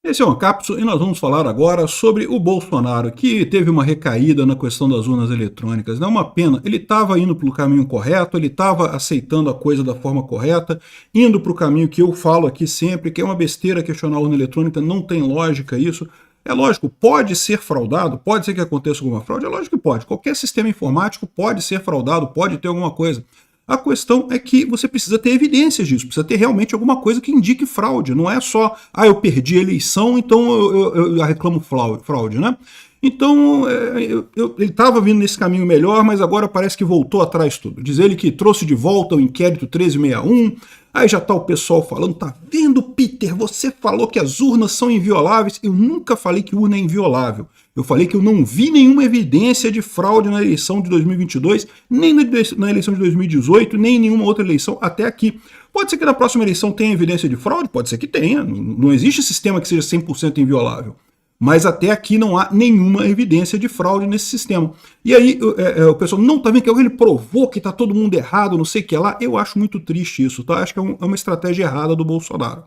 Esse é uma cápsula e nós vamos falar agora sobre o Bolsonaro, que teve uma recaída na questão das urnas eletrônicas. É uma pena, ele estava indo para o caminho correto, ele estava aceitando a coisa da forma correta, indo para o caminho que eu falo aqui sempre, que é uma besteira questionar a urna eletrônica, não tem lógica isso. É lógico, pode ser fraudado, pode ser que aconteça alguma fraude, é lógico que pode. Qualquer sistema informático pode ser fraudado, pode ter alguma coisa. A questão é que você precisa ter evidências disso, precisa ter realmente alguma coisa que indique fraude. Não é só, eu perdi a eleição, então eu reclamo fraude, né? Então, ele estava vindo nesse caminho melhor, mas agora parece que voltou atrás tudo. Diz ele que trouxe de volta o inquérito 1361, aí já está o pessoal falando, tá vendo, Peter, você falou que as urnas são invioláveis. Eu nunca falei que urna é inviolável. Eu falei que eu não vi nenhuma evidência de fraude na eleição de 2022, nem na eleição de 2018, nem em nenhuma outra eleição até aqui. Pode ser que na próxima eleição tenha evidência de fraude? Pode ser que tenha. Não existe sistema que seja 100% inviolável. Mas até aqui não há nenhuma evidência de fraude nesse sistema. E aí o pessoal, não, tá vendo que ele provou que tá todo mundo errado, não sei o que lá. Eu acho muito triste isso, tá? Acho que é uma estratégia errada do Bolsonaro.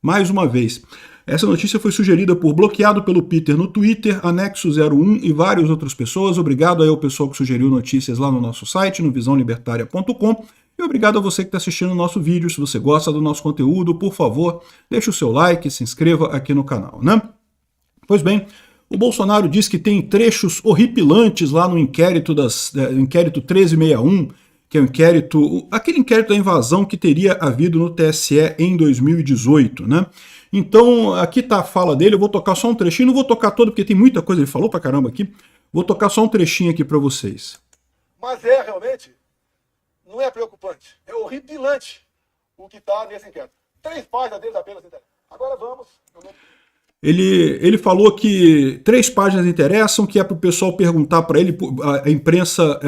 Mais uma vez, essa notícia foi sugerida por Bloqueado pelo Peter no Twitter, Anexo01 e várias outras pessoas. Obrigado aí ao pessoal que sugeriu notícias lá no nosso site, no visãolibertaria.com. E obrigado a você que está assistindo o nosso vídeo. Se você gosta do nosso conteúdo, por favor, deixe o seu like, se inscreva aqui no canal, né? Pois bem, o Bolsonaro diz que tem trechos horripilantes lá no inquérito 1361, que é aquele inquérito da invasão que teria havido no TSE em 2018, né? Então, aqui está a fala dele, eu vou tocar só um trechinho, não vou tocar todo porque tem muita coisa, ele falou pra caramba aqui, vou tocar só um trechinho aqui para vocês. Mas realmente, não é preocupante, é horripilante o que está nesse inquérito. 3 páginas deles apenas. Agora vamos... Ele falou que 3 páginas interessam, que é para o pessoal perguntar para ele, a imprensa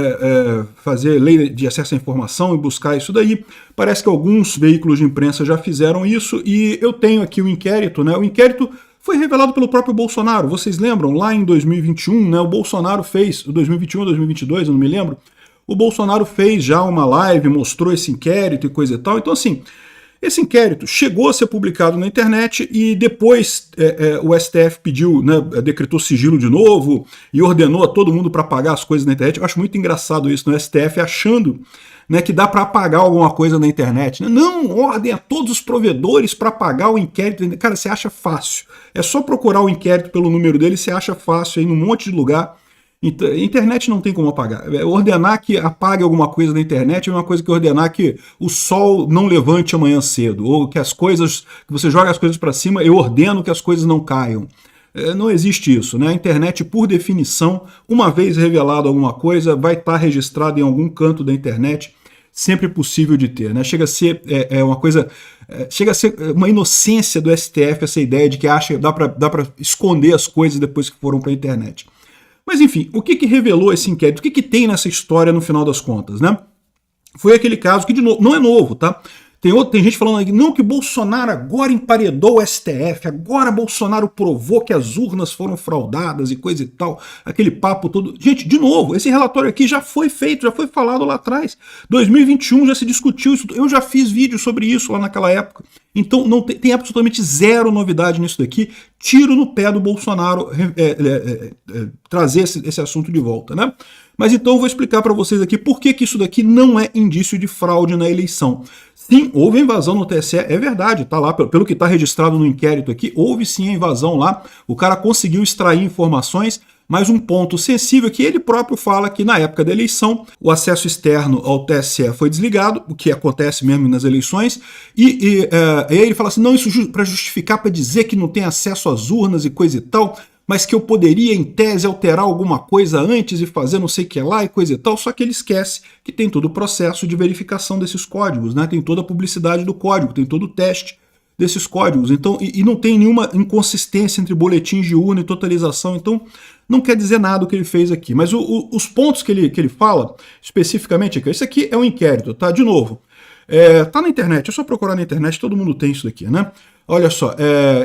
fazer lei de acesso à informação e buscar isso daí. Parece que alguns veículos de imprensa já fizeram isso e eu tenho aqui o inquérito, né? O inquérito foi revelado pelo próprio Bolsonaro. Vocês lembram? Lá em 2021, né? O Bolsonaro fez, 2021 ou 2022, eu não me lembro, o Bolsonaro fez já uma live, mostrou esse inquérito e coisa e tal. Então, assim... Esse inquérito chegou a ser publicado na internet e depois o STF pediu, né, decretou sigilo de novo e ordenou a todo mundo para apagar as coisas na internet. Eu acho muito engraçado isso no STF, achando, né, que dá para apagar alguma coisa na internet. Não, ordem a todos os provedores para apagar o inquérito. Cara, você acha fácil. É só procurar o inquérito pelo número dele, você acha fácil aí num monte de lugar. Internet não tem como apagar. Ordenar que apague alguma coisa na internet é uma coisa que ordenar que o sol não levante amanhã cedo, ou que as coisas, que você joga as coisas para cima, eu ordeno que as coisas não caiam. Não existe isso, né? A internet, por definição, uma vez revelado alguma coisa, vai estar registrada em algum canto da internet, sempre possível de ter, né? Chega a ser uma coisa, chega a ser uma inocência do STF essa ideia de que acha dá para esconder as coisas depois que foram para a internet. Mas enfim, o que revelou esse inquérito? O que tem nessa história no final das contas, né? Foi aquele caso que, de novo, não é novo, tá? Tem gente falando aqui, não, que Bolsonaro agora emparedou o STF, agora Bolsonaro provou que as urnas foram fraudadas e coisa e tal, aquele papo todo. Gente, de novo, esse relatório aqui já foi feito, já foi falado lá atrás. 2021 já se discutiu isso, eu já fiz vídeo sobre isso lá naquela época. Então não tem absolutamente zero novidade nisso daqui. Tiro no pé do Bolsonaro trazer esse assunto de volta, né? Mas então eu vou explicar para vocês aqui por que isso daqui não é indício de fraude na eleição. Sim, houve invasão no TSE, é verdade, tá lá, pelo que está registrado no inquérito aqui, houve sim a invasão lá, o cara conseguiu extrair informações, mas um ponto sensível que ele próprio fala que na época da eleição o acesso externo ao TSE foi desligado, o que acontece mesmo nas eleições, e aí ele fala assim, não, isso para justificar, para dizer que não tem acesso às urnas e coisa e tal, mas que eu poderia, em tese, alterar alguma coisa antes e fazer não sei o que lá e coisa e tal, só que ele esquece que tem todo o processo de verificação desses códigos, né? Tem toda a publicidade do código, tem todo o teste desses códigos, então, e não tem nenhuma inconsistência entre boletins de urna e totalização, então não quer dizer nada o que ele fez aqui. Mas os pontos que ele fala, especificamente aqui, isso aqui é um inquérito, tá? De novo, tá na internet, é só procurar na internet, todo mundo tem isso daqui, né? Olha só,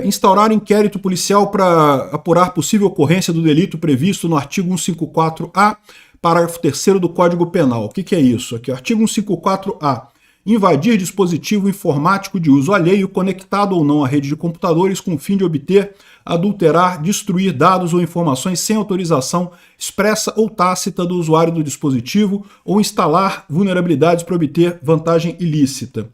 instaurar inquérito policial para apurar possível ocorrência do delito previsto no artigo 154-A, parágrafo 3º do Código Penal. O que é isso? Aqui, artigo 154-A. invadir dispositivo informático de uso alheio, conectado ou não à rede de computadores, com o fim de obter, adulterar, destruir dados ou informações sem autorização expressa ou tácita do usuário do dispositivo, ou instalar vulnerabilidades para obter vantagem ilícita.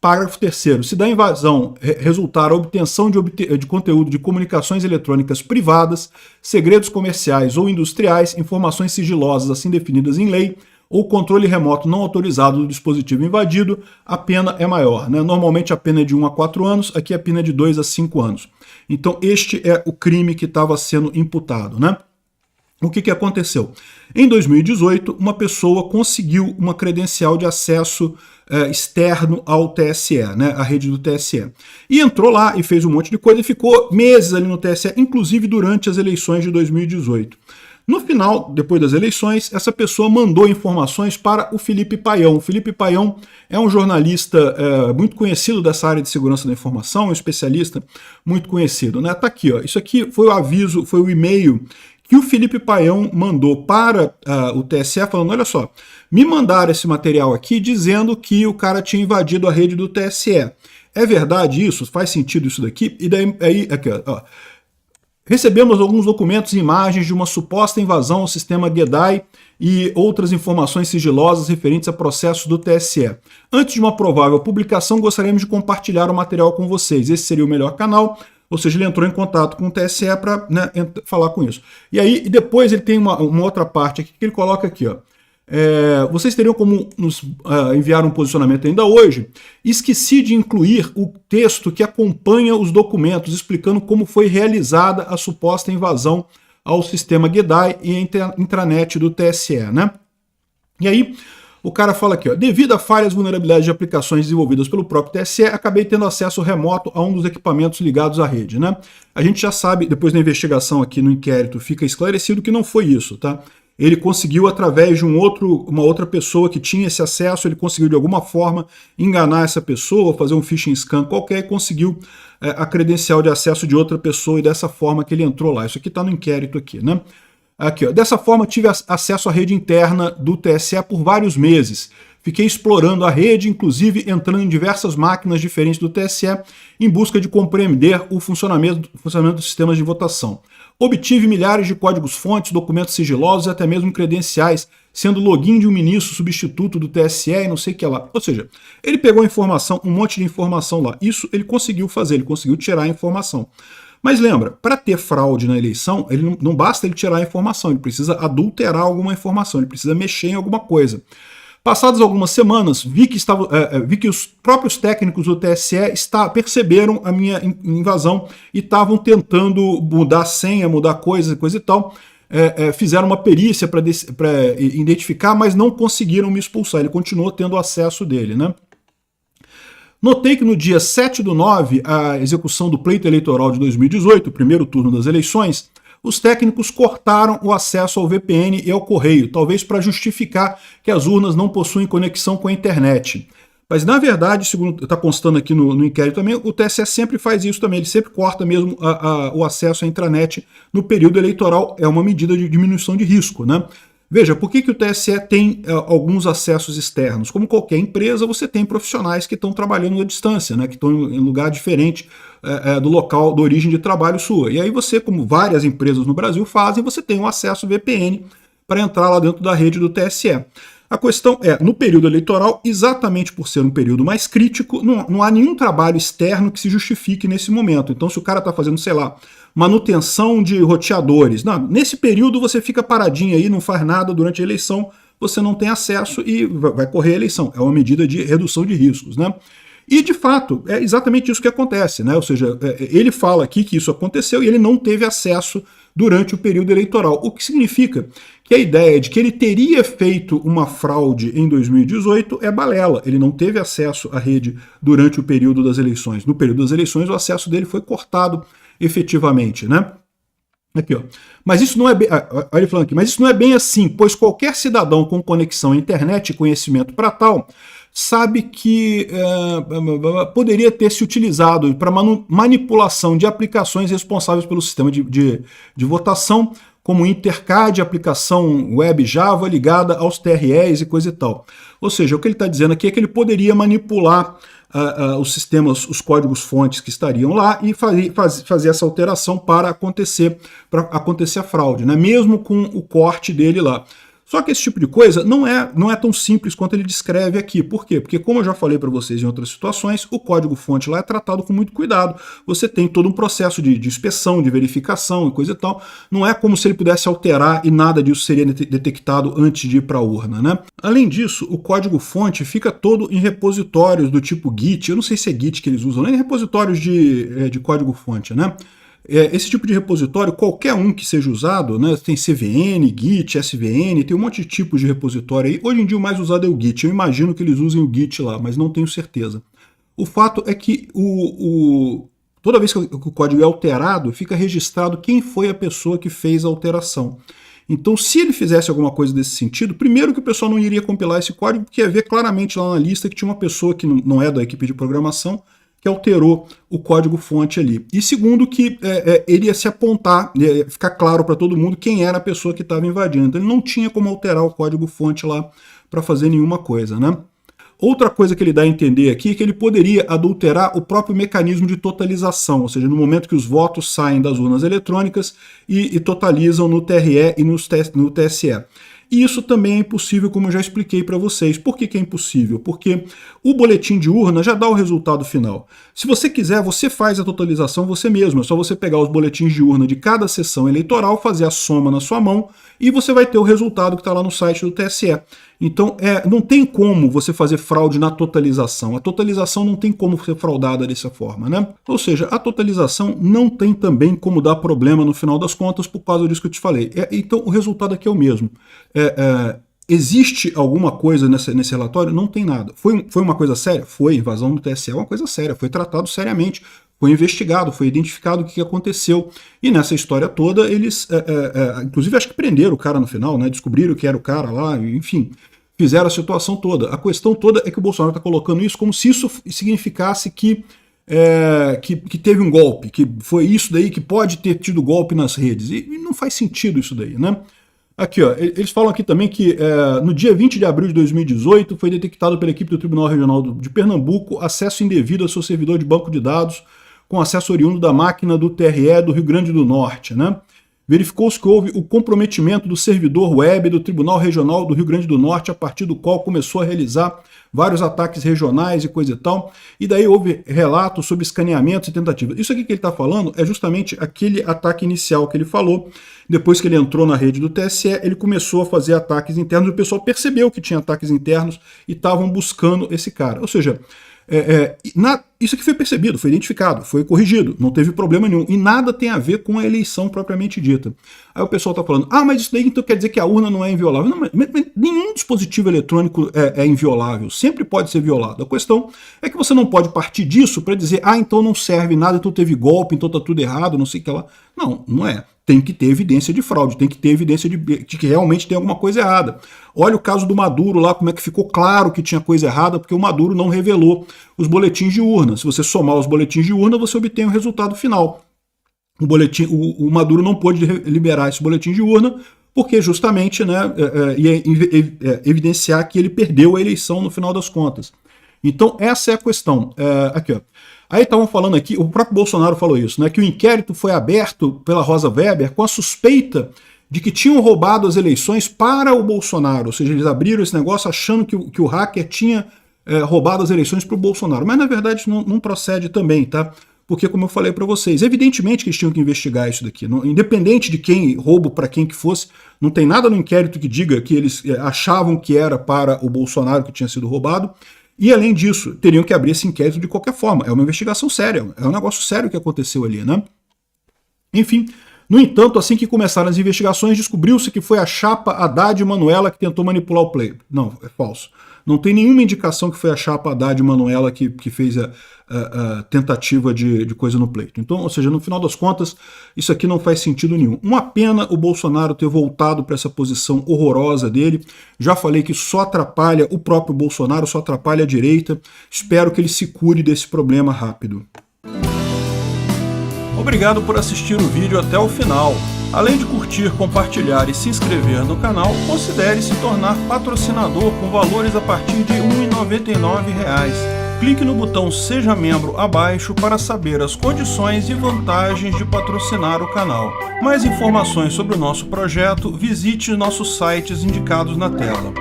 Parágrafo 3º. Se da invasão resultar a obtenção de conteúdo de comunicações eletrônicas privadas, segredos comerciais ou industriais, informações sigilosas assim definidas em lei, ou controle remoto não autorizado do dispositivo invadido, a pena é maior, né? Normalmente a pena é de 1 a 4 anos, aqui a pena é de 2 a 5 anos. Então este é o crime que estava sendo imputado, né? O que aconteceu? Em 2018, uma pessoa conseguiu uma credencial de acesso externo ao TSE, né, a rede do TSE. E entrou lá e fez um monte de coisa e ficou meses ali no TSE, inclusive durante as eleições de 2018. No final, depois das eleições, essa pessoa mandou informações para o Felipe Paião. O Felipe Paião é um jornalista muito conhecido dessa área de segurança da informação, um especialista muito conhecido, né? Tá aqui, ó. Isso aqui foi o aviso, foi o e-mail que o Felipe Paião mandou para o TSE, falando, olha só, me mandaram esse material aqui dizendo que o cara tinha invadido a rede do TSE. É verdade isso? Faz sentido isso daqui? E daí, aqui, ó. Recebemos alguns documentos e imagens de uma suposta invasão ao sistema GEDAI e outras informações sigilosas referentes a processos do TSE. Antes de uma provável publicação, gostaríamos de compartilhar o material com vocês. Esse seria o melhor canal. Ou seja, ele entrou em contato com o TSE para, né, falar com isso. E aí, depois ele tem uma outra parte aqui que ele coloca aqui, ó. Vocês teriam como nos enviar um posicionamento ainda hoje. Esqueci de incluir o texto que acompanha os documentos, explicando como foi realizada a suposta invasão ao sistema GEDAI e intranet do TSE, né? E aí, o cara fala aqui, ó, devido a falhas vulnerabilidades de aplicações desenvolvidas pelo próprio TSE, acabei tendo acesso remoto a um dos equipamentos ligados à rede, né? A gente já sabe, depois da investigação aqui no inquérito, fica esclarecido que não foi isso, tá? Ele conseguiu, através de uma outra pessoa que tinha esse acesso, ele conseguiu de alguma forma enganar essa pessoa, fazer um phishing scan qualquer e conseguiu a credencial de acesso de outra pessoa e dessa forma que ele entrou lá. Isso aqui está no inquérito aqui, né? Aqui, ó. Dessa forma tive acesso à rede interna do TSE por vários meses. Fiquei explorando a rede, inclusive entrando em diversas máquinas diferentes do TSE em busca de compreender o funcionamento dos sistemas de votação. Obtive milhares de códigos-fontes, documentos sigilosos e até mesmo credenciais, sendo login de um ministro substituto do TSE e não sei o que lá. Ou seja, ele pegou informação, um monte de informação lá. Isso ele conseguiu fazer, ele conseguiu tirar a informação. Mas lembra, para ter fraude na eleição, ele não basta ele tirar a informação, ele precisa adulterar alguma informação, ele precisa mexer em alguma coisa. Passadas algumas semanas, vi que os próprios técnicos do TSE perceberam a minha invasão e estavam tentando mudar a senha, mudar coisa e tal. Fizeram uma perícia para identificar, mas não conseguiram me expulsar. Ele continuou tendo acesso dele, né? Notei que no dia 7/9, a execução do pleito eleitoral de 2018, o primeiro turno das eleições, os técnicos cortaram o acesso ao VPN e ao correio, talvez para justificar que as urnas não possuem conexão com a internet. Mas, na verdade, segundo está constando aqui no inquérito também, o TSE sempre faz isso também, ele sempre corta mesmo o acesso à intranet no período eleitoral, é uma medida de diminuição de risco, né? Veja, por que o TSE tem alguns acessos externos? Como qualquer empresa, você tem profissionais que estão trabalhando à distância, né, que estão em lugar diferente do local de origem de trabalho sua. E aí você, como várias empresas no Brasil fazem, você tem um acesso VPN para entrar lá dentro da rede do TSE. A questão é, no período eleitoral, exatamente por ser um período mais crítico, não há nenhum trabalho externo que se justifique nesse momento. Então, se o cara está fazendo, sei lá, manutenção de roteadores, não, nesse período você fica paradinho aí, não faz nada durante a eleição, você não tem acesso e vai correr a eleição. É uma medida de redução de riscos, né? E, de fato, é exatamente isso que acontece, né? Ou seja, ele fala aqui que isso aconteceu e ele não teve acesso durante o período eleitoral, o que significa que a ideia de que ele teria feito uma fraude em 2018 é balela. Ele não teve acesso à rede durante o período das eleições. No período das eleições, o acesso dele foi cortado efetivamente, né? Aqui, ó. Mas isso não é bem, olha ele falando aqui, mas isso não é bem assim, pois qualquer cidadão com conexão à internet e conhecimento para tal sabe que poderia ter se utilizado para manipulação de aplicações responsáveis pelo sistema de votação, como Intercad, aplicação web Java ligada aos TREs e coisa e tal. Ou seja, o que ele está dizendo aqui é que ele poderia manipular os sistemas, os códigos-fontes que estariam lá e fazer essa alteração para acontecer a fraude, né? Mesmo com o corte dele lá. Só que esse tipo de coisa não é tão simples quanto ele descreve aqui. Por quê? Porque, como eu já falei para vocês em outras situações, o código-fonte lá é tratado com muito cuidado. Você tem todo um processo de inspeção, de verificação e coisa e tal. Não é como se ele pudesse alterar e nada disso seria detectado antes de ir para a urna, né? Além disso, o código-fonte fica todo em repositórios do tipo Git. Eu não sei se é Git que eles usam, nem repositórios de código-fonte, né? Esse tipo de repositório, qualquer um que seja usado, né, tem CVN, Git, SVN, tem um monte de tipos de repositório aí. Hoje em dia o mais usado é o Git. Eu imagino que eles usem o Git lá, mas não tenho certeza. O fato é que toda vez que o código é alterado, fica registrado quem foi a pessoa que fez a alteração. Então, se ele fizesse alguma coisa desse sentido, primeiro que o pessoal não iria compilar esse código, porque ia ver claramente lá na lista que tinha uma pessoa que não é da equipe de programação, que alterou o código-fonte ali. E segundo, que ele ia se apontar, ia ficar claro para todo mundo quem era a pessoa que estava invadindo. Então, ele não tinha como alterar o código-fonte lá para fazer nenhuma coisa, né? Outra coisa que ele dá a entender aqui é que ele poderia adulterar o próprio mecanismo de totalização, ou seja, no momento que os votos saem das urnas eletrônicas e totalizam no TRE e no TSE. E isso também é impossível, como eu já expliquei para vocês. Por que é impossível? Porque o boletim de urna já dá o resultado final. Se você quiser, você faz a totalização você mesmo. É só você pegar os boletins de urna de cada sessão eleitoral, fazer a soma na sua mão e você vai ter o resultado que está lá no site do TSE. Então, não tem como você fazer fraude na totalização. A totalização não tem como ser fraudada dessa forma, né? Ou seja, a totalização não tem também como dar problema no final das contas por causa disso que eu te falei. Então, o resultado aqui é o mesmo. Existe alguma coisa nesse relatório? Não tem nada. Foi uma coisa séria? Foi. Invasão no TSE é uma coisa séria. Foi tratado seriamente. Foi investigado, foi identificado o que aconteceu. E nessa história toda, eles, inclusive, acho que prenderam o cara no final, né? Descobriram que era o cara lá, enfim, fizeram a situação toda. A questão toda é que o Bolsonaro está colocando isso como se isso significasse que teve um golpe, que foi isso daí, que pode ter tido golpe nas redes. E não faz sentido isso daí, né? Aqui, ó, eles falam aqui também que no dia 20 de abril de 2018 foi detectado pela equipe do Tribunal Regional de Pernambuco acesso indevido ao seu servidor de banco de dados com acesso oriundo da máquina do TRE do Rio Grande do Norte, né? Verificou-se que houve o comprometimento do servidor web do Tribunal Regional do Rio Grande do Norte, a partir do qual começou a realizar vários ataques regionais e coisa e tal, e daí houve relatos sobre escaneamentos e tentativas. Isso aqui que ele está falando é justamente aquele ataque inicial que ele falou. Depois que ele entrou na rede do TSE, ele começou a fazer ataques internos, e o pessoal percebeu que tinha ataques internos e estavam buscando esse cara. Ou seja, isso aqui foi percebido, foi identificado, foi corrigido, não teve problema nenhum, e nada tem a ver com a eleição propriamente dita. Aí o pessoal está falando, mas isso daí então quer dizer que a urna não é inviolável. Não, mas nenhum dispositivo eletrônico é inviolável, sempre pode ser violado. A questão é que você não pode partir disso para dizer, então não serve nada, então teve golpe, então está tudo errado, não sei o que lá. Não, não é. Tem que ter evidência de fraude, tem que ter evidência de que realmente tem alguma coisa errada. Olha o caso do Maduro lá, como é que ficou claro que tinha coisa errada, porque o Maduro não revelou os boletins de urna. Se você somar os boletins de urna, você obtém o resultado final. O Maduro não pôde liberar esse boletim de urna, porque justamente ia evidenciar que ele perdeu a eleição no final das contas. Então essa é a questão. Aqui, ó. Aí estavam falando aqui, o próprio Bolsonaro falou isso, né, que o inquérito foi aberto pela Rosa Weber com a suspeita de que tinham roubado as eleições para o Bolsonaro, ou seja, eles abriram esse negócio achando que o hacker tinha roubado as eleições para o Bolsonaro, mas na verdade não procede também, tá? Porque, como eu falei para vocês, evidentemente que eles tinham que investigar isso daqui, independente de quem roubo para quem que fosse, não tem nada no inquérito que diga que eles achavam que era para o Bolsonaro que tinha sido roubado. E, além disso, teriam que abrir esse inquérito de qualquer forma. É uma investigação séria, é um negócio sério que aconteceu ali, né? Enfim, no entanto, assim que começaram as investigações, descobriu-se que foi a chapa Haddad e Manuela que tentou manipular o pleito. Não, é falso. Não tem nenhuma indicação que foi a chapa Haddad e Manuela que fez a tentativa de coisa no pleito. Então, ou seja, no final das contas, isso aqui não faz sentido nenhum. Uma pena o Bolsonaro ter voltado para essa posição horrorosa dele. Já falei que só atrapalha o próprio Bolsonaro, só atrapalha a direita. Espero que ele se cure desse problema rápido. Obrigado por assistir o vídeo até o final. Além de curtir, compartilhar e se inscrever no canal, considere se tornar patrocinador com valores a partir de R$ 1,99. Clique no botão Seja Membro abaixo para saber as condições e vantagens de patrocinar o canal. Mais informações sobre o nosso projeto, visite nossos sites indicados na tela.